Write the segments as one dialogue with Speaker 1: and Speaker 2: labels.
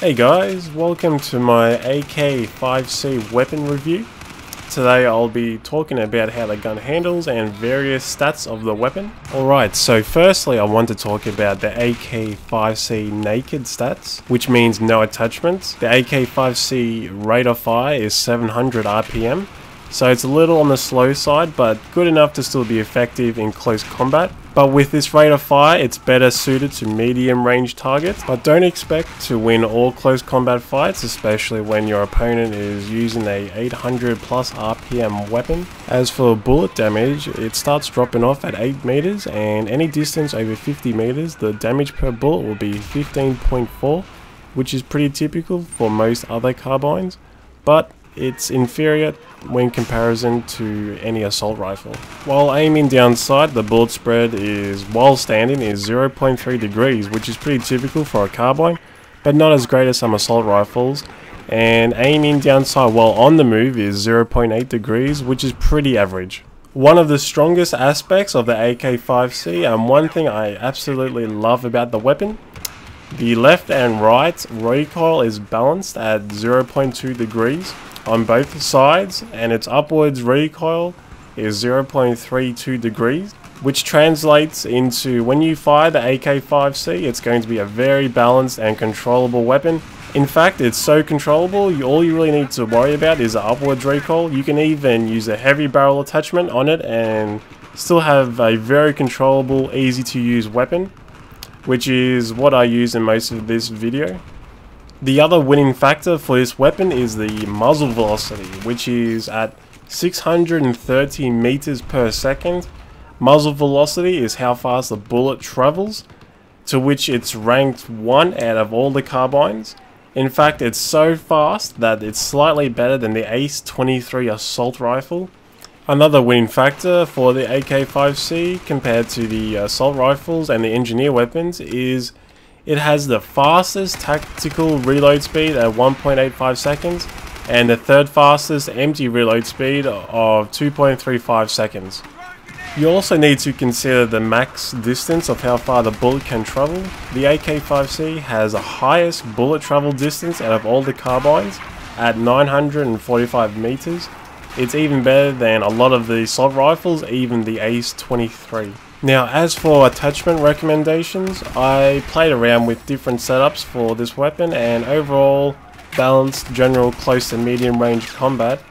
Speaker 1: Hey guys, welcome to my AK5C weapon review. Today I'll be talking about how the gun handles and various stats of the weapon. Alright, so firstly I want to talk about the AK5C naked stats, which means no attachments. The AK5C rate of fire is 700 RPM, so it's a little on the slow side, but good enough to still be effective in close combat. But with this rate of fire, it's better suited to medium range targets, but don't expect to win all close combat fights, especially when your opponent is using a 800 plus RPM weapon. As for bullet damage, it starts dropping off at 8 meters, and any distance over 50 meters, the damage per bullet will be 15.4, which is pretty typical for most other carbines, but it's inferior when comparison to any assault rifle. While aiming down sight, the bullet spread while standing is 0.3 degrees, which is pretty typical for a carbine, but not as great as some assault rifles. And aiming down sight while on the move is 0.8 degrees, which is pretty average. One of the strongest aspects of the AK5C, and one thing I absolutely love about the weapon, the left and right recoil is balanced at 0.2 degrees on both sides, and its upwards recoil is 0.32 degrees, which translates into when you fire the AK5C, it's going to be a very balanced and controllable weapon. In fact, it's so controllable, all you really need to worry about is the upwards recoil. You can even use a heavy barrel attachment on it and still have a very controllable, easy to use weapon, which is what I use in most of this video. The other winning factor for this weapon is the muzzle velocity, which is at 630 meters per second. Muzzle velocity is how fast the bullet travels, to which it's ranked 1 out of all the carbines. In fact, it's so fast that it's slightly better than the ACE-23 assault rifle. Another winning factor for the AK5C compared to the assault rifles and the engineer weapons is it has the fastest tactical reload speed at 1.85 seconds and the third fastest empty reload speed of 2.35 seconds. You also need to consider the max distance of how far the bullet can travel. The AK5C has the highest bullet travel distance out of all the carbines at 945 meters. It's even better than a lot of the assault rifles, even the ACE-23. Now, as for attachment recommendations, I played around with different setups for this weapon, and overall, balanced general close to medium range combat,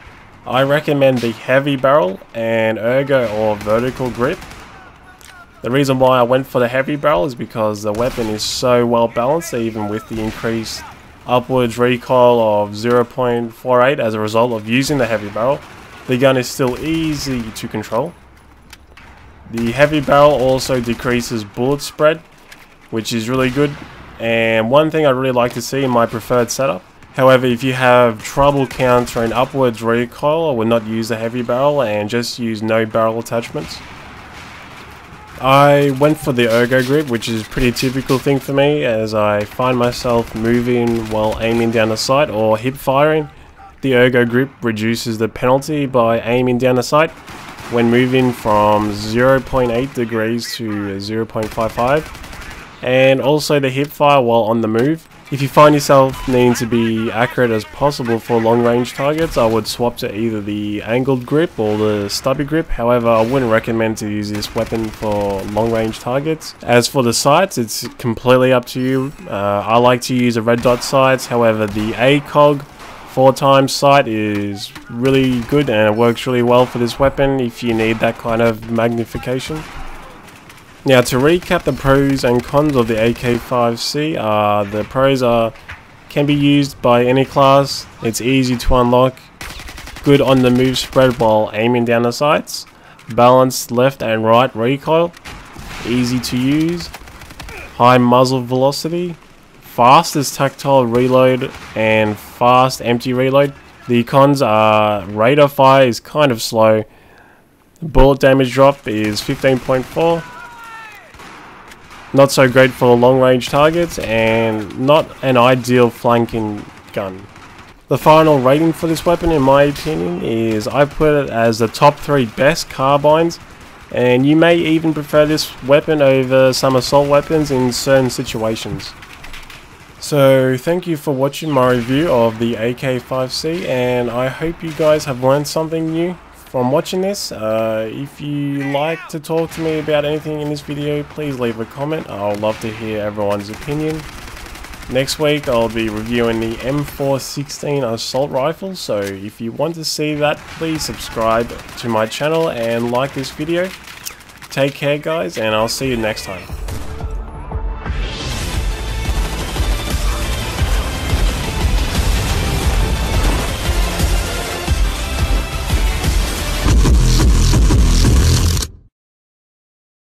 Speaker 1: I recommend the heavy barrel and ERGO or vertical grip. The reason why I went for the heavy barrel is because the weapon is so well balanced, even with the increased upwards recoil of 0.48 as a result of using the heavy barrel. The gun is still easy to control. The heavy barrel also decreases bullet spread, which is really good, and one thing I'd really like to see in my preferred setup. However, if you have trouble countering upwards recoil, I would not use the heavy barrel and just use no barrel attachments. I went for the ERGO grip, which is a pretty typical thing for me as I find myself moving while aiming down the sight or hip firing. The ERGO grip reduces the penalty by aiming down the sight when moving from 0.8 degrees to 0.55, and also the hip fire while on the move. If you find yourself needing to be accurate as possible for long range targets, I would swap to either the angled grip or the stubby grip. However, I wouldn't recommend to use this weapon for long range targets. As for the sights, it's completely up to you. I like to use a red dot sights, however the ACOG 4x sight is really good and it works really well for this weapon if you need that kind of magnification. Now, to recap the pros and cons of the AK5C, the pros can be used by any class, it's easy to unlock, good on the move spread while aiming down the sights, balanced left and right recoil, easy to use, high muzzle velocity, fastest tactile reload and fast empty reload. The cons are rate of fire is kind of slow, bullet damage drop is 15.4, not so great for long range targets, and not an ideal flanking gun. The final rating for this weapon, in my opinion, is I put it as the top 3 best carbines, and you may even prefer this weapon over some assault weapons in certain situations. So thank you for watching my review of the AK5C, and I hope you guys have learned something new from watching this. If you like to talk to me about anything in this video, please leave a comment. I'll love to hear everyone's opinion. Next week I'll be reviewing the M416 assault rifle, so if you want to see that, please subscribe to my channel and like this video. Take care guys, and I'll see you next time.